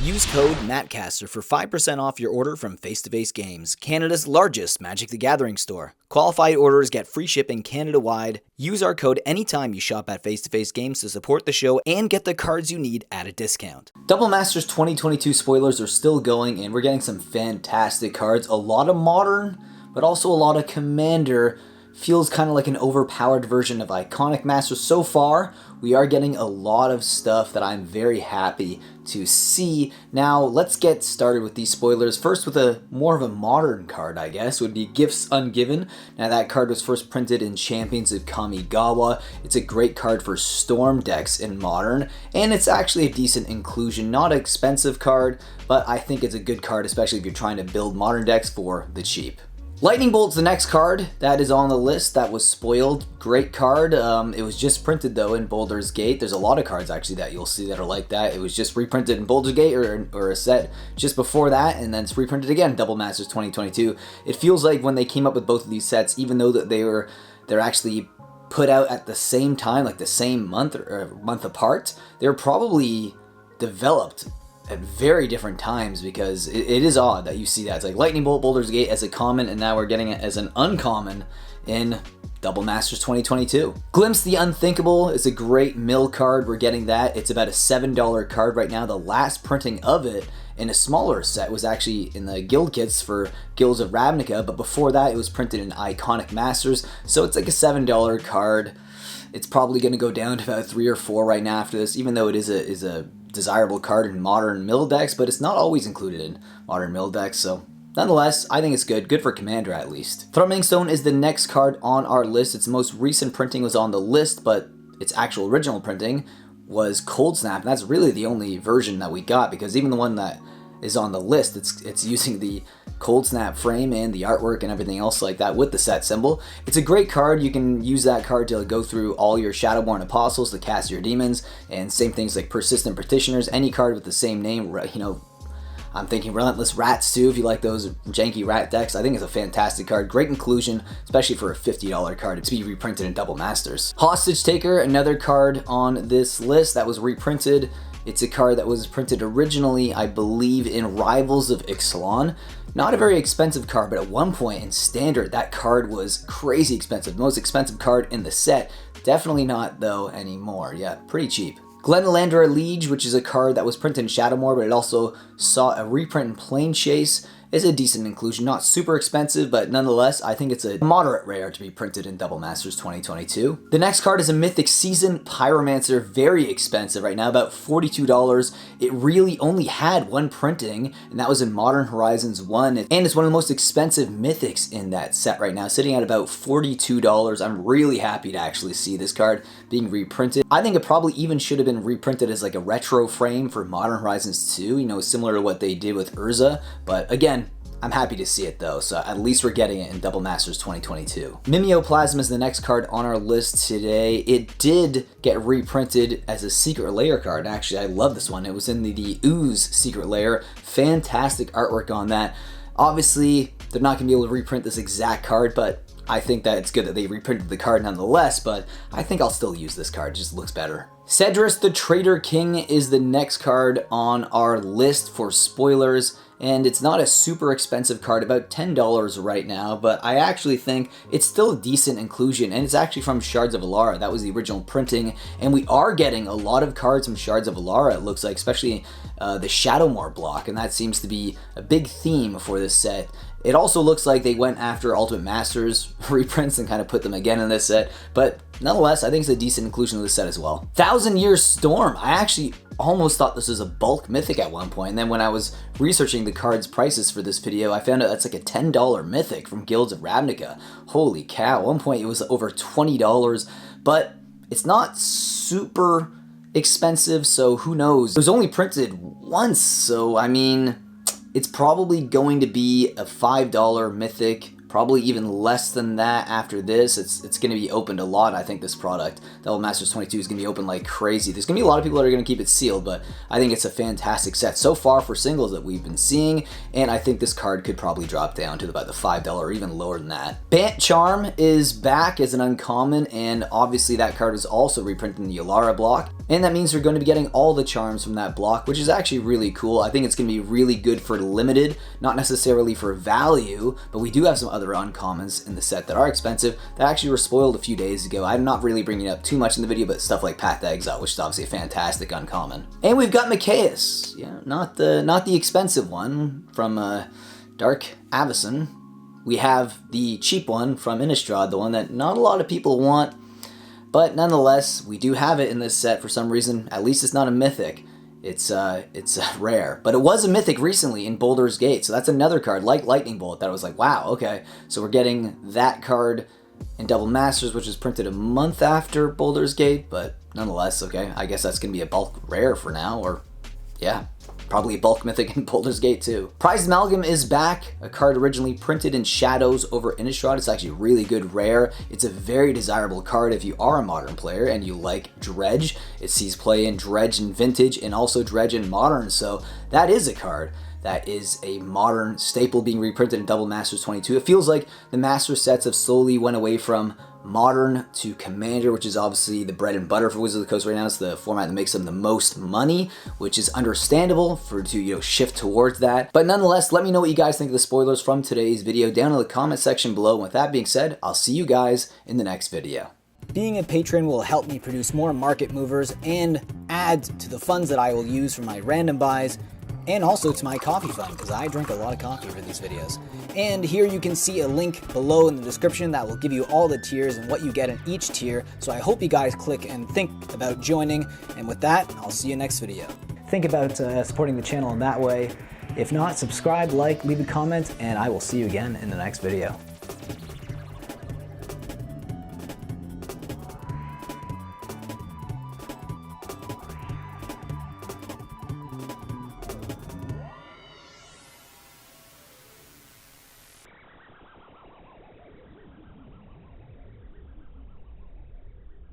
Use code Mattcaster for 5% off your order from Face to Face Games, Canada's largest Magic the Gathering store. Qualified orders get free shipping Canada-wide. Use our code anytime you shop at Face to Face Games to support the show and get the cards you need at a discount. Double Masters 2022 spoilers are still going, and we're getting some fantastic cards. A lot of Modern, but also a lot of Commander. Feels kind of like an overpowered version of Iconic Masters. So far, we are getting a lot of stuff that I'm very happy to see. Now, let's get started with these spoilers. First, with a more of a modern card, I guess, would be Gifts Ungiven. Now, that card was first printed in Champions of Kamigawa. It's a great card for Storm decks in Modern, and it's actually a decent inclusion. Not an expensive card, but I think it's a good card, especially if you're trying to build Modern decks for the cheap. Lightning Bolt's the next card that is on the list that was spoiled. Great card. It was just printed though in Boulders Gate. There's a lot of cards actually that you'll see that are like that. It was just reprinted in Boulders Gate or a set just before that, and then it's reprinted again, Double Masters 2022. It feels like when they came up with both of these sets, even though that they're actually put out at the same time, like the same month or month apart, they're probably developed at very different times, because it is odd that you see that. It's like Lightning Bolt, Boulders Gate as a common, and now we're getting it as an uncommon in Double Masters 2022. Glimpse the Unthinkable is a great mill card. We're getting that. It's about a $7 card right now. The last printing of it in a smaller set was actually in the guild kits for Guilds of Ravnica, but before that it was printed in Iconic Masters, so it's like a $7 card. It's probably going to go down to about 3 or 4 right now after this, even though it is a desirable card in Modern mill decks, but it's not always included in Modern mill decks, so nonetheless, I think it's good for Commander at least. Thrumming Stone is the next card on our list. Its most recent printing was on the list, but its actual original printing was Cold Snap, and that's really the only version that we got, because even the one that is on the list, it's using the Cold Snap frame and the artwork and everything else like that with the set symbol. It's a great card. You can use that card to go through all your Shadowborn Apostles to cast your demons, and same things like Persistent Petitioners, any card with the same name, you know. I'm thinking Relentless Rats too, if you like those janky rat decks. I think it's a fantastic card. Great inclusion, especially for a $50 card to be reprinted in Double Masters. Hostage Taker, another card on this list that was reprinted. It's a card that was printed originally, I believe, in Rivals of Ixalan. Not a very expensive card, but at one point in Standard, that card was crazy expensive. Most expensive card in the set. Definitely not, though, anymore. Yeah, pretty cheap. Glenalandra Liege, which is a card that was printed in Shadowmoor, but it also saw a reprint in Plane Chase, is a decent inclusion. Not super expensive, but nonetheless, I think it's a moderate rare to be printed in Double Masters 2022. The next card is a Mythic Season Pyromancer, very expensive right now, about $42. It really only had one printing, and that was in Modern Horizons 1, and it's one of the most expensive Mythics in that set right now, sitting at about $42. I'm really happy to actually see this card being reprinted. I think it probably even should have been reprinted as like a retro frame for Modern Horizons 2, you know, similar to what they did with Urza, but again, I'm happy to see it though, so at least we're getting it in Double Masters 2022. Mimeoplasm is the next card on our list today. It did get reprinted as a Secret Lair card. Actually, I love this one. It was in the Ooze Secret Lair. Fantastic artwork on that. Obviously, they're not going to be able to reprint this exact card, but I think that it's good that they reprinted the card nonetheless, but I think I'll still use this card. It just looks better. Cedris the Traitor King is the next card on our list for spoilers, and it's not a super expensive card, about $10 right now, but I actually think it's still a decent inclusion, and it's actually from Shards of Alara. That was the original printing, and we are getting a lot of cards from Shards of Alara, it looks like, especially the Shadowmoor block, and that seems to be a big theme for this set. It also looks like they went after Ultimate Masters reprints and kind of put them again in this set, but nonetheless, I think it's a decent inclusion of this set as well. Thousand Year Storm. I actually almost thought this was a bulk mythic at one point, and then when I was researching the cards' prices for this video, I found out that's like a $10 mythic from Guilds of Ravnica. Holy cow, at one point it was over $20, but it's not super expensive, so who knows. It was only printed once, so I mean, it's probably going to be a $5 mythic, probably even less than that after this. It's going to be opened a lot, I think, this product. Double Masters 22 is going to be open like crazy. There's going to be a lot of people that are going to keep it sealed, but I think it's a fantastic set so far for singles that we've been seeing, and I think this card could probably drop down to about the $5 or even lower than that. Bant Charm is back as an uncommon, and obviously that card is also reprinted in the Alara block. And that means you're going to be getting all the charms from that block, which is actually really cool. I think it's going to be really good for limited, not necessarily for value, but we do have some other uncommons in the set that are expensive that actually were spoiled a few days ago. I'm not really bringing it up too much in the video, but stuff like Path to Exile, which is obviously a fantastic uncommon. And we've got michaeus, yeah, not the expensive one from Dark Avacyn. We have the cheap one from Innistrad, the one that not a lot of people want. But nonetheless, we do have it in this set for some reason. At least it's not a mythic. It's rare. But it was a mythic recently in Boulders Gate, so that's another card like Lightning Bolt that I was like, wow, okay. So we're getting that card in Double Masters, which was printed a month after Boulders Gate, but nonetheless, okay. I guess that's going to be a bulk rare for now, or yeah. Probably a bulk mythic in Boulders Gate too. Prized Amalgam is back, a card originally printed in Shadows over Innistrad. It's actually really good rare. It's a very desirable card if you are a Modern player and you like Dredge. It sees play in Dredge and Vintage and also Dredge in Modern, so that is a card that is a Modern staple being reprinted in Double Masters 22. It feels like the Master sets have slowly went away from Modern to Commander, which is obviously the bread and butter for Wizards of the Coast right now. It's the format that makes them the most money, which is understandable to shift towards that. But nonetheless, let me know what you guys think of the spoilers from today's video down in the comment section below. And with that being said, I'll see you guys in the next video. Being a patron will help me produce more market movers and add to the funds that I will use for my random buys, and also to my coffee fund, because I drink a lot of coffee for these videos. And here you can see a link below in the description that will give you all the tiers and what you get in each tier. So I hope you guys click and think about joining. And with that, I'll see you next video. Think about supporting the channel in that way. If not, subscribe, like, leave a comment, and I will see you again in the next video.